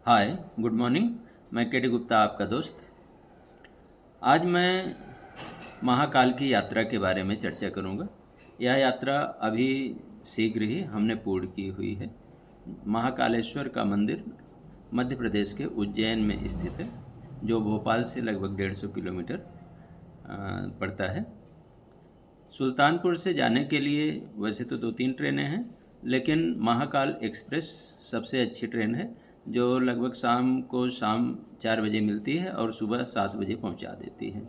हाय, good morning. मैं के D Gupta, आपका दोस्त। आज मैं महाकाल की यात्रा के बारे में चर्चा करूंगा। यह यात्रा अभी शीघ्र ही हमने पूर्ण की हुई है। महाकालेश्वर का मंदिर मध्य प्रदेश के उज्जैन में स्थित है, जो भोपाल से लगभग 150 किलोमीटर पड़ता है। सुल्तानपुर से जाने के लिए वैसे तो 2-3 ट्रेनें हैं, लेकिन महाकाल एक्सप्रेस सबसे अच्छी ट्रेन है, जो लगभग शाम 4 बजे मिलती है और सुबह 7 बजे पहुंचा देती है।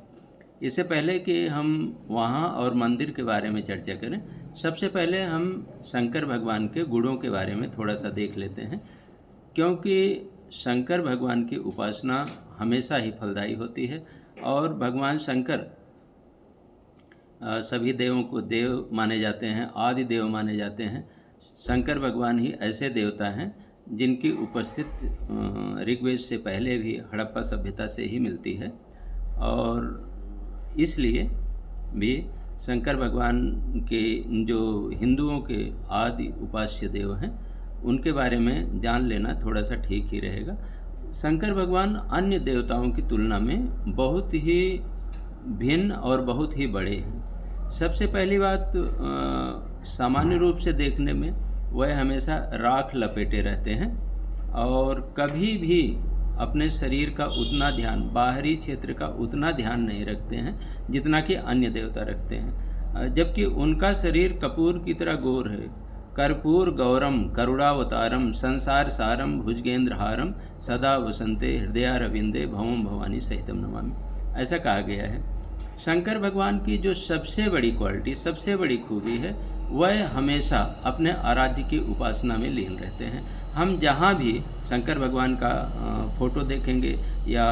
इससे पहले कि हम वहां और मंदिर के बारे में चर्चा करें, सबसे पहले हम शंकर भगवान के गुणों के बारे में थोड़ा सा देख लेते हैं, क्योंकि शंकर भगवान की उपासना हमेशा ही फलदायी होती है और भगवान शंकर सभी देवों को देव माने जाते हैं, आदि देव माने जाते हैं। शंकर भगवान ही ऐसे देवता हैं जिनकी उपस्थित ऋग्वेद से पहले भी हड़प्पा सभ्यता से ही मिलती है, और इसलिए भी शंकर भगवान के जो हिंदुओं के आदि उपास्य देव हैं, उनके बारे में जान लेना थोड़ा सा ठीक ही रहेगा। शंकर भगवान अन्य देवताओं की तुलना में बहुत ही भिन्न और बहुत ही बड़े हैं। सबसे पहली बात, सामान्य रूप से देखने में वह हमेशा राख लपेटे रहते हैं और कभी भी अपने शरीर का उतना ध्यान, बाहरी क्षेत्र का उतना ध्यान नहीं रखते हैं जितना कि अन्य देवता रखते हैं। जबकि उनका शरीर कपूर की तरह गोर है। कर्पूर गौरम करुणावतारम संसार सारम भुजगेंद्रहारम सदा वसंते हृदयारविंदे भवम भवानी सहितम नमामि, ऐसा कहा गया है। शंकर भगवान की जो सबसे बड़ी क्वालिटी, सबसे बड़ी खूबी है, वह हमेशा अपने आराध्य की उपासना में लीन रहते हैं। हम जहाँ भी शंकर भगवान का फोटो देखेंगे या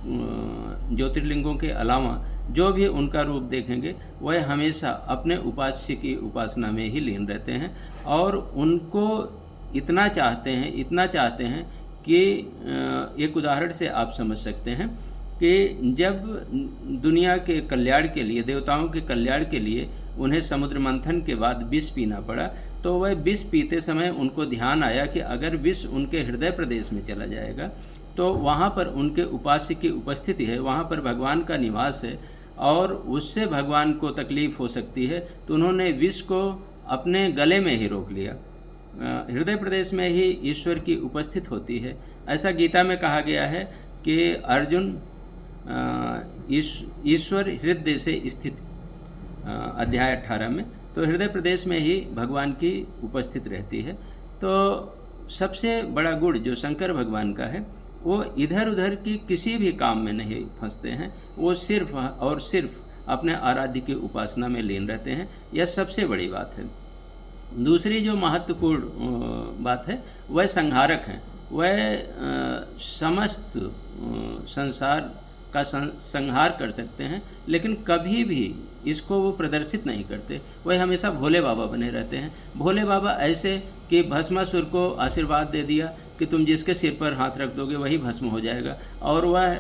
ज्योतिर्लिंगों के अलावा जो भी उनका रूप देखेंगे, वह हमेशा अपने उपास्य की उपासना में ही लीन रहते हैं और उनको इतना चाहते हैं कि एक उदाहरण से आप समझ सकते हैं कि जब दुनिया के कल्याण के लिए, देवताओं के कल्याण के लिए उन्हें समुद्र मंथन के बाद विष पीना पड़ा, तो वह विष पीते समय उनको ध्यान आया कि अगर विष उनके हृदय प्रदेश में चला जाएगा तो वहाँ पर उनके उपास्य की उपस्थिति है, वहाँ पर भगवान का निवास है और उससे भगवान को तकलीफ़ हो सकती है। तो उन्होंने विष को अपने गले में ही रोक लिया। हृदय प्रदेश में ही ईश्वर की उपस्थित होती है। ऐसा गीता में कहा गया है कि अर्जुन, ईश्वर हृदय से स्थित, अध्याय 18 में, तो हृदय प्रदेश में ही भगवान की उपस्थित रहती है। तो सबसे बड़ा गुण जो शंकर भगवान का है, वो इधर उधर की किसी भी काम में नहीं फंसते हैं, वो सिर्फ और सिर्फ अपने आराध्य की उपासना में लीन रहते हैं। यह सबसे बड़ी बात है। दूसरी जो महत्वपूर्ण बात है, वह संहारक हैं। वह समस्त संसार का संहार कर सकते हैं, लेकिन कभी भी इसको वो प्रदर्शित नहीं करते। वह हमेशा भोले बाबा बने रहते हैं। भोले बाबा ऐसे कि भस्मासुर को आशीर्वाद दे दिया कि तुम जिसके सिर पर हाथ रख दोगे वही भस्म हो जाएगा, और वह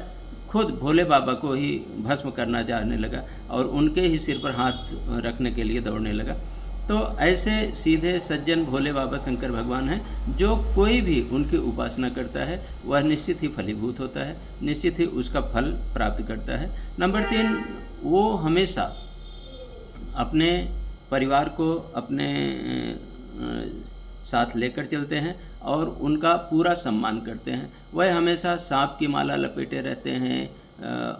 खुद भोले बाबा को ही भस्म करना चाहने लगा और उनके ही सिर पर हाथ रखने के लिए दौड़ने लगा। तो ऐसे सीधे सज्जन भोले बाबा शंकर भगवान हैं। जो कोई भी उनकी उपासना करता है वह निश्चित ही फलीभूत होता है, निश्चित ही उसका फल प्राप्त करता है। नंबर 3, वो हमेशा अपने परिवार को अपने साथ लेकर चलते हैं और उनका पूरा सम्मान करते हैं। वह हमेशा सांप की माला लपेटे रहते हैं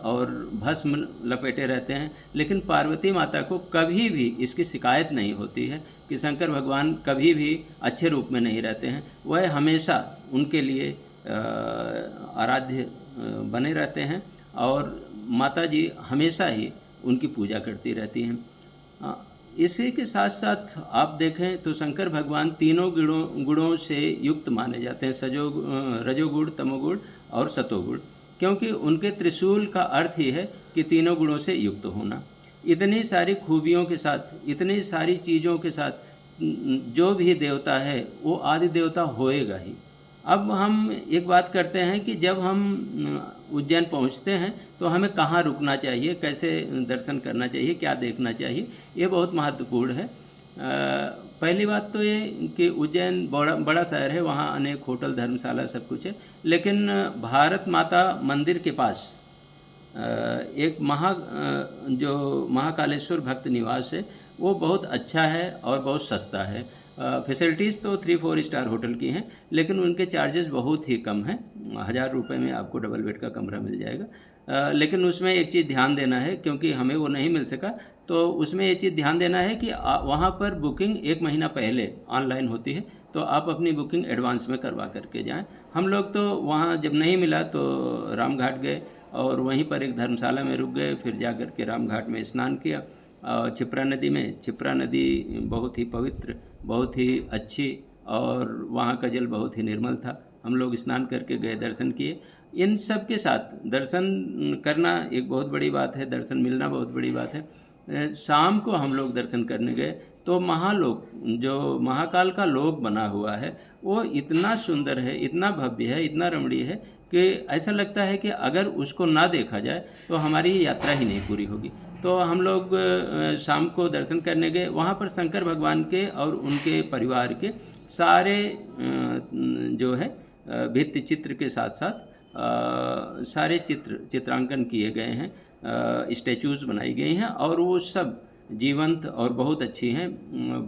और भस्म लपेटे रहते हैं, लेकिन पार्वती माता को कभी भी इसकी शिकायत नहीं होती है कि शंकर भगवान कभी भी अच्छे रूप में नहीं रहते हैं। वह हमेशा उनके लिए आराध्य बने रहते हैं और माता जी हमेशा ही उनकी पूजा करती रहती हैं। इसी के साथ साथ आप देखें तो शंकर भगवान तीनों गुणों से युक्त माने जाते हैं, रजोगुण, तमोगुण और सतोगुण, क्योंकि उनके त्रिशूल का अर्थ ही है कि तीनों गुणों से युक्त होना। इतनी सारी खूबियों के साथ, इतनी सारी चीज़ों के साथ जो भी देवता है वो आदि देवता होएगा ही। अब हम एक बात करते हैं कि जब हम उज्जैन पहुंचते हैं तो हमें कहाँ रुकना चाहिए, कैसे दर्शन करना चाहिए, क्या देखना चाहिए, ये बहुत महत्वपूर्ण है। पहली बात तो ये कि उज्जैन बड़ा बड़ा शहर है, वहाँ अनेक होटल, धर्मशाला सब कुछ है, लेकिन भारत माता मंदिर के पास एक जो महाकालेश्वर भक्त निवास है, वो बहुत अच्छा है और बहुत सस्ता है। फैसिलिटीज़ तो 3-4 स्टार होटल की हैं, लेकिन उनके चार्जेस बहुत ही कम हैं। 1000 रुपये में आपको डबल बेड का कमरा मिल जाएगा। लेकिन उसमें एक चीज़ ध्यान देना है, क्योंकि हमें वो नहीं मिल सका, तो उसमें ये चीज़ ध्यान देना है कि वहाँ पर बुकिंग 1 महीना पहले ऑनलाइन होती है, तो आप अपनी बुकिंग एडवांस में करवा करके जाएँ। हम लोग तो वहाँ जब नहीं मिला तो रामघाट गए और वहीं पर एक धर्मशाला में रुक गए, फिर जा कर के रामघाट में स्नान किया। क्षिप्रा नदी में, क्षिप्रा नदी बहुत ही पवित्र, बहुत ही अच्छी, और वहाँ का जल बहुत ही निर्मल था। हम लोग स्नान करके गए, दर्शन किए। इन सब के साथ दर्शन करना एक बहुत बड़ी बात है, दर्शन मिलना बहुत बड़ी बात है। शाम को हम लोग दर्शन करने गए तो महालोक, जो महाकाल का लोक बना हुआ है, वो इतना सुंदर है, इतना भव्य है, इतना रमणीय है कि ऐसा लगता है कि अगर उसको ना देखा जाए तो हमारी यात्रा ही नहीं पूरी होगी। तो हम लोग शाम को दर्शन करने गए। वहाँ पर शंकर भगवान के और उनके परिवार के सारे जो है भित्ति चित्र के साथ साथ सारे चित्रांकन किए गए हैं, स्टैचूज़ बनाई गई हैं, और वो सब जीवंत और बहुत अच्छी हैं,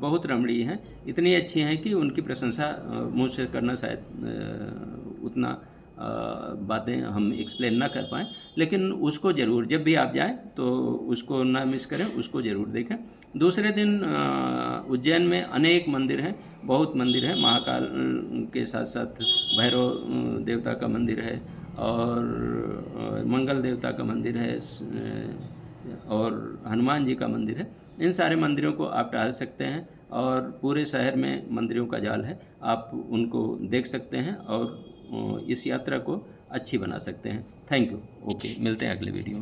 बहुत रमणीय हैं। इतनी अच्छी हैं कि उनकी प्रशंसा मुँह से करना शायद उतना बातें हम एक्सप्लेन ना कर पाएँ, लेकिन उसको ज़रूर, जब भी आप जाएँ तो उसको ना मिस करें, उसको ज़रूर देखें। दूसरे दिन उज्जैन में अनेक मंदिर हैं, बहुत मंदिर हैं। महाकाल के साथ साथ भैरव देवता का मंदिर है, और मंगल देवता का मंदिर है, और हनुमान जी का मंदिर है। इन सारे मंदिरों को आप टहल सकते हैं, और पूरे शहर में मंदिरों का जाल है, आप उनको देख सकते हैं और इस यात्रा को अच्छी बना सकते हैं। Thank you. ओके, मिलते हैं अगले वीडियो में।